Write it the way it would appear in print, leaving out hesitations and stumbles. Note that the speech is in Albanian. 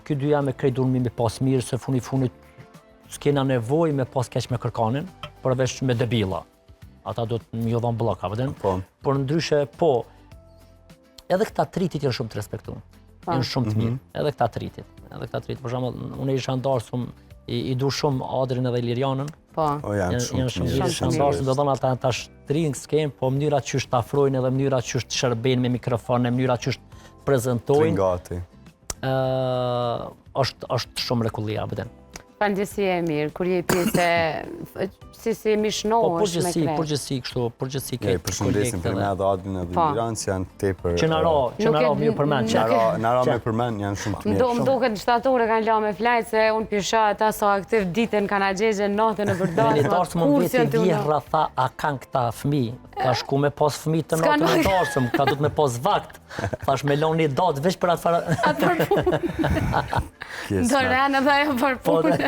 ky dy janë me krejt durmi me pas mirë, se funit s'kena nevoj me pas keq me kërkanin, përveç me debilla. Ata do të më jodhon blok, a vëden? Por ndryshe, edhe këta tritit janë shumë të respektuar. Janë shumë të mirë, edhe këta tritit. Për shembull, unë isha ndarsum, i du shumë Adrin edhe Ilirianën. Janë Janë shumë mirë, isha ndarsum, do thonë ata ta shtrin s'kem, po mënyra qysh të afrojnë edhe mënyra qysh të shërbejnë me mikrofon, mënyra qysh të prezentojnë. Tringati. Është shumë mrekullia, a vëden. Pandjesi e mirë, kur je pjesë si mishnohesh me krejt. Përgjësi kështu, përgjësi I përshëndesim për me edhe Adrin edhe Ilirian, që janë tepër... Që në ra mirë përmend. Në ra me përmend, janë shumë të mirë. Më duket në shtatorë kanë la me flajt, se unë pisha ata sa aktiv ditën kanë agjegje, natën e përdasë. Me një tarsë më veti vjerra tha, a kanë këta fëmi? Ka shku me pas fëmi të natën e tarsëm, ka du të me pas vakt. Thash me loni datë, veç për atë Do rënë edhe ajo për punë.